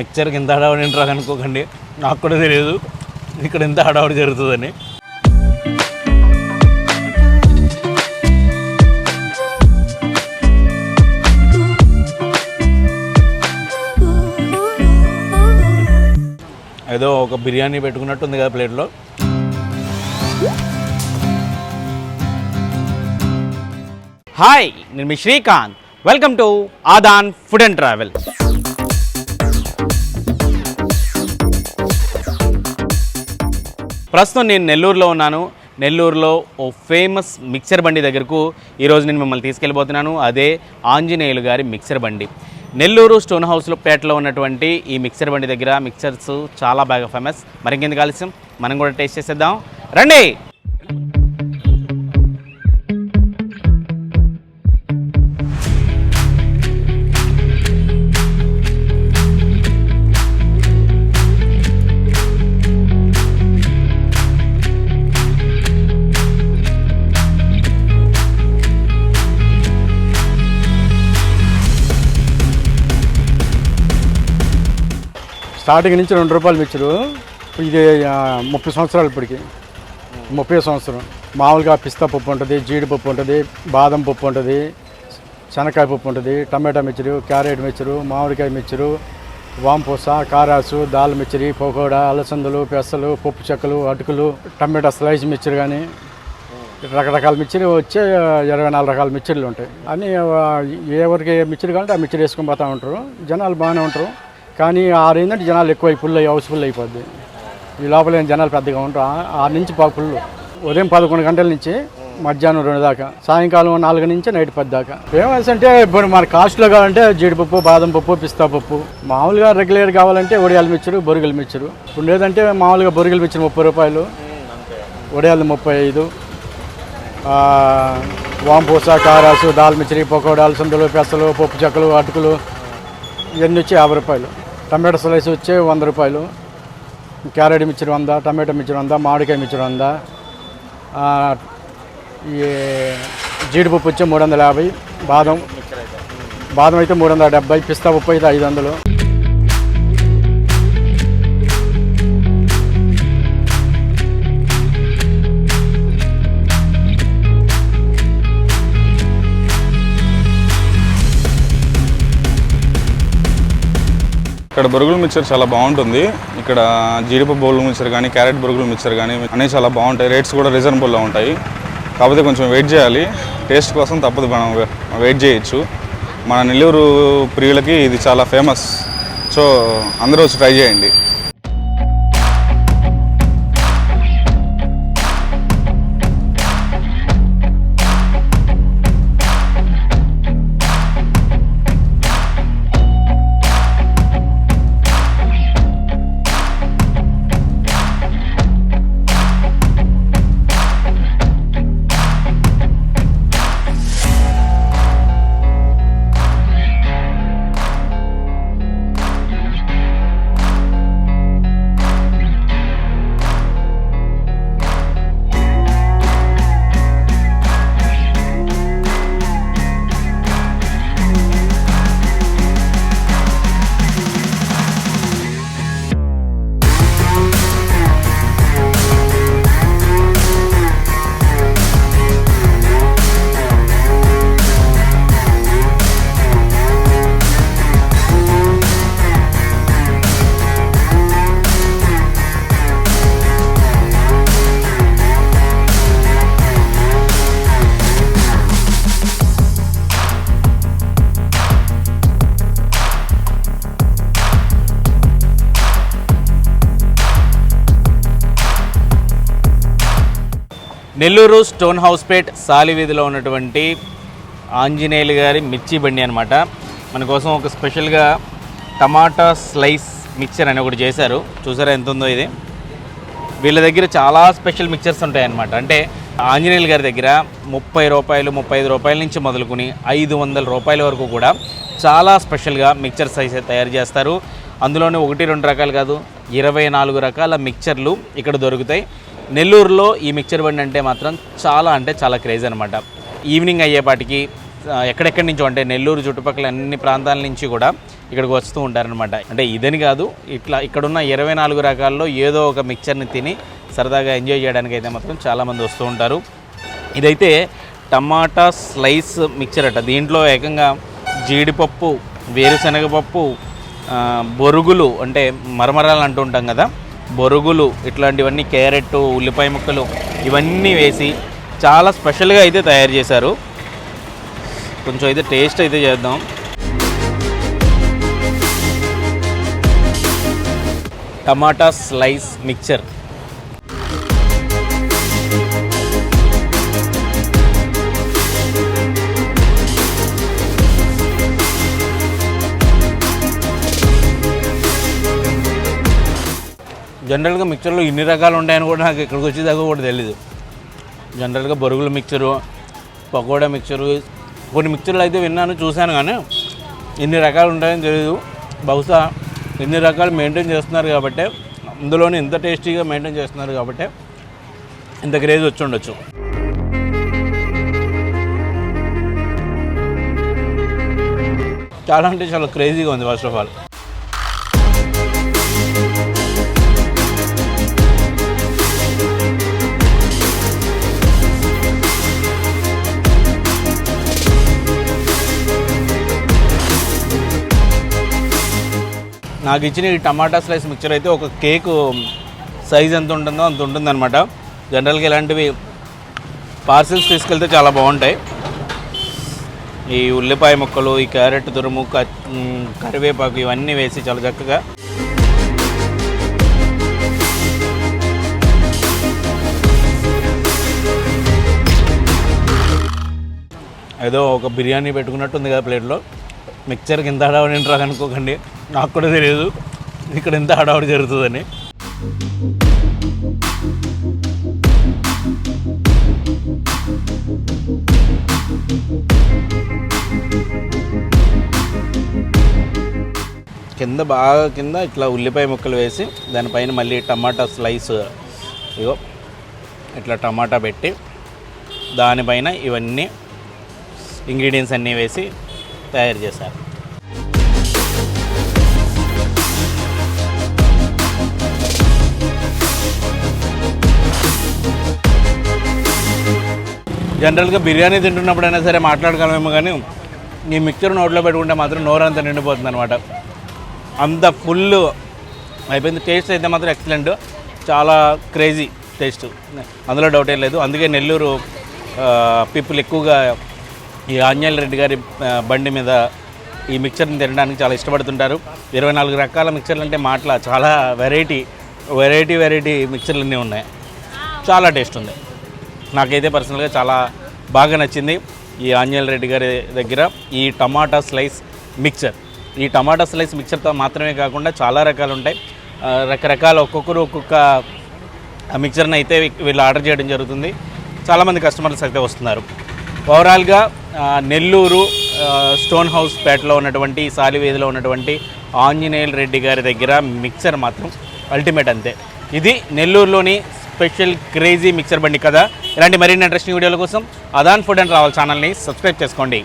మిక్చర్కి ఇంత హడావుడి ఏంటారు అనుకోకండి, నాకు కూడా తెలియదు ఇక్కడ ఇంత హడావుడి జరుగుతుందని. ఏదో ఒక బిర్యానీ పెట్టుకున్నట్టు ఉంది కదా ప్లేట్లో. హాయ్, నేను మీ Srikanth. Welcome to Aadan food and travel. ప్రస్తుతం నేను నెల్లూరులో ఉన్నాను. నెల్లూరులో ఓ ఫేమస్ మిక్చర్ బండి దగ్గరకు ఈరోజు నేను మిమ్మల్ని తీసుకెళ్ళిపోతున్నాను. అదే ఆంజనేయులు గారి మిక్చర్ బండి. నెల్లూరు స్టోన్ హౌస్లో పేటలో ఉన్నటువంటి ఈ మిక్చర్ బండి దగ్గర మిక్చర్స్ చాలా బాగా ఫేమస్. మరింకెందుకు ఆలస్యం, మనం కూడా టేస్ట్ చేసేద్దాం రండి. స్టార్టింగ్ నుంచి ₹2 మిక్చరు. ఇది 30 సంవత్సరాలు, ఇప్పటికి 30 సంవత్సరం. మామూలుగా పిస్తా పప్పు ఉంటుంది, జీడిపప్పు ఉంటుంది, బాదం పప్పు ఉంటుంది, శనక్కాయ పప్పు ఉంటుంది, టమాటా మిక్చరు, క్యారెట్ మిక్చరు, మామిడికాయ మిక్చరు, వాంపూస, కారాసు, దాల్ మిక్చరి, పకోడా, అలసందలు, పెసలు, పప్పు చెక్కలు, అటుకులు, టమాటా స్లైస్ మిక్చర్ కానీ రకరకాల మిక్చర్ వచ్చే 24 రకాల మిక్చర్లు ఉంటాయి. అన్నీ ఎవరికి మిక్చర్ కావాలంటే ఆ మిక్చర్ వేసుకొని పోతూ ఉంటారు. జనాలు బాగానే ఉంటారు. కానీ 6 ఏంటంటే జనాలు ఎక్కువ హౌస్ఫుల్ అయిపోద్ది. ఈ లోపల జనాలు పెద్దగా ఉంటారు. 6 నుంచి ఫుల్. ఉదయం 11 గంటల నుంచి మధ్యాహ్నం 2 దాకా, సాయంకాలం 4 నుంచి నైట్ 10 దాకా. ఫేమస్ అంటే ఇప్పుడు మన కాస్ట్లో కావాలంటే జీడిపప్పు, బాదం పప్పు, పిస్తా పప్పు. మామూలుగా రెగ్యులర్ కావాలంటే ఒడియాల మిక్చరు, బొరుగుల మిక్చరు. ఇప్పుడు లేదంటే మామూలుగా బొరుగుల మిక్చర్ ₹30, ఒడియాలు 35, వాంపూస, కారాసు, దాల్ మిక్చరి, పకోడా, అలసందలు, పెసలు, పప్పు చెక్కలు, అటుకులు ఇవన్నీ వచ్చి ₹50. టమాటా స్లైస్ వచ్చి ₹100, క్యారెట్ మిక్చర్ 100, టమాటా మిక్చర్ 100, మామిడికాయ మిక్చర్ 100, ఈ జీడిపప్పు వచ్చి 350, బాదం అయితే 370, పిస్తా పప్పు అయితే 500. ఇక్కడ బొరుగుల మిక్చర్ చాలా బాగుంటుంది. ఇక్కడ జీడిపప్పు బొరుగుల మిక్చర్ కానీ, క్యారెట్ బొరుగుల మిక్చర్ కానీ అన్నీ చాలా బాగుంటాయి. రేట్స్ కూడా రీజనబుల్గా ఉంటాయి. కాకపోతే కొంచెం వెయిట్ చేయాలి. టేస్ట్ కోసం తప్పదు, మనం వెయిట్ చేయొచ్చు. మన నెల్లూరు ప్రియులకి ఇది చాలా ఫేమస్. సో అందరూ వచ్చి ట్రై చేయండి. నెల్లూరు స్టోన్ హౌస్ పేట్ సాలి వీధిలో ఉన్నటువంటి ఆంజనేయులు గారి మిర్చి బండి అనమాట. మన కోసం ఒక స్పెషల్గా టమాటా స్లైస్ మిక్చర్ అని ఒకటి చేశారు. చూసారా ఎంత ఉందో ఇది. వీళ్ళ దగ్గర చాలా స్పెషల్ మిక్చర్స్ ఉంటాయన్నమాట. అంటే ఆంజనేయులు గారి దగ్గర ₹30, ₹35 నుంచి మొదలుకొని ₹500 వరకు కూడా చాలా స్పెషల్గా మిక్చర్స్ అయితే తయారు చేస్తారు. అందులోనే 1-2 రకాలు కాదు, 24 రకాల మిక్చర్లు ఇక్కడ దొరుకుతాయి. నెల్లూరులో ఈ మిక్చర్ బండి అంటే మాత్రం చాలా క్రేజ్ అనమాట. ఈవినింగ్ అయ్యేపాటికి ఎక్కడెక్కడి నుంచో అంటే నెల్లూరు చుట్టుపక్కల అన్ని ప్రాంతాల నుంచి కూడా ఇక్కడికి వస్తూ ఉంటారనమాట. అంటే ఇదని కాదు, ఇట్లా ఇక్కడున్న 24 రకాల్లో ఏదో ఒక మిక్చర్ని తిని సరదాగా ఎంజాయ్ చేయడానికి అయితే మాత్రం చాలామంది వస్తూ ఉంటారు. ఇదైతే టమాటా స్లైస్ మిక్చర్ అట. దీంట్లో ఏకంగా జీడిపప్పు, వేరుశనగపప్పు, బొరుగులు అంటే మరమరాలు అంటూ ఉంటాం కదా, బొరుగులు ఇట్లాంటివన్నీ, క్యారెట్, ఉల్లిపాయ ముక్కలు ఇవన్నీ వేసి చాలా స్పెషల్గా అయితే తయారు చేశారు. కొంచెం అయితే టేస్ట్ అయితే చేద్దాం. టమాటా స్లైస్ మిక్చర్. జనరల్గా మిక్చర్లో ఇన్ని రకాలు ఉంటాయని కూడా నాకు ఇక్కడికి వచ్చేదాకా కూడా తెలీదు. జనరల్గా బొరుగుల మిక్చరు, పకోడా మిక్చరు, కొన్ని మిక్చర్లు అయితే విన్నాను, చూశాను, కానీ ఇన్ని రకాలు ఉంటాయని తెలియదు. బహుశా ఇన్ని రకాలు మెయింటైన్ చేస్తున్నారు కాబట్టి, అందులోనే ఇంత టేస్టీగా మెయింటైన్ చేస్తున్నారు కాబట్టి ఇంత క్రేజ్ వచ్చి ఉండొచ్చు. చాలా అంటే చాలా క్రేజీగా ఉంది ఫస్ట్ ఆఫ్ ఆల్. నాకు ఇచ్చిన ఈ టమాటా స్లైస్ మిక్చర్ అయితే ఒక కేక్ సైజ్ ఎంత ఉంటుందో అంత ఉంటుందన్నమాట. జనరల్గా ఇలాంటివి పార్సిల్స్ తీసుకెళ్తే చాలా బాగుంటాయి. ఈ ఉల్లిపాయ ముక్కలు, ఈ క్యారెట్ తురుము, కరివేపాకు ఇవన్నీ వేసి చాలా చక్కగా. ఏదో ఒక బిర్యానీ పెట్టుకున్నట్టుంది కదా ప్లేట్లో. మిక్చర్కి ఎంత హడావుడి ఏంట్రా అనుకోకండి, నాకు కూడా తెలియదు ఇక్కడ ఎంత హడావుడి జరుగుతుందని. కింద ఇట్లా ఉల్లిపాయ ముక్కలు వేసి దానిపైన మళ్ళీ టమాటా స్లైస్, ఇగో ఇట్లా టమాటా పెట్టి దానిపైన ఇవన్నీ ఇంగ్రీడియంట్స్ అన్నీ వేసి తయారు చేశారు. జనరల్గా బిర్యానీ తింటున్నప్పుడైనా సరే మాట్లాడగలమేమో, కానీ ఈ మిక్చర్ నోట్లో పెట్టుకుంటే మాత్రం నోరంతా నిండిపోతుంది అనమాట. అంత ఫుల్ అయిపోయింది. టేస్ట్ అయితే మాత్రం ఎక్సలెంట్, చాలా క్రేజీ టేస్ట్, అందులో డౌట్ ఏం లేదు. అందుకే నెల్లూరు పీపుల్ ఎక్కువగా ఈ ఆంజనేయులు రెడ్డి గారి బండి మీద ఈ మిక్చర్ని తినడానికి చాలా ఇష్టపడుతుంటారు. 24 రకాల మిక్చర్లు అంటే మాటల, చాలా వెరైటీ మిక్చర్లు అన్నీ ఉన్నాయి. చాలా టేస్ట్ ఉంది. నాకైతే పర్సనల్గా చాలా బాగా నచ్చింది ఈ ఆంజనేయులు రెడ్డి గారి దగ్గర ఈ టమాటా స్లైస్ మిక్చర్. ఈ టమాటా స్లైస్ మిక్చర్తో మాత్రమే కాకుండా చాలా రకాలు ఉంటాయి. రకరకాల ఒక్కొక్కరు ఒక్కొక్క మిక్చర్ని అయితే వీళ్ళు ఆర్డర్ చేయడం జరుగుతుంది. చాలామంది కస్టమర్స్ అయితే వస్తున్నారు. ఓవరాల్గా నెల్లూరు స్టోన్ హౌస్ పేటలో ఉన్నటువంటి సాలివీధిలో ఉన్నటువంటి ఆంజనేయులు రెడ్డి గారి దగ్గర మిక్చర్ మాత్రం అల్టిమేట్ అంతే. ఇది నెల్లూరులోని స్పెషల్ క్రేజీ మిక్చర్ బండి కదా. ఇలాంటి మరిన్ని ఇంట్రెస్టింగ్ వీడియోల కోసం ఆదాన్ ఫుడ్ అండ్ ట్రావెల్ ఛానల్ని సబ్స్క్రైబ్ చేసుకోండి.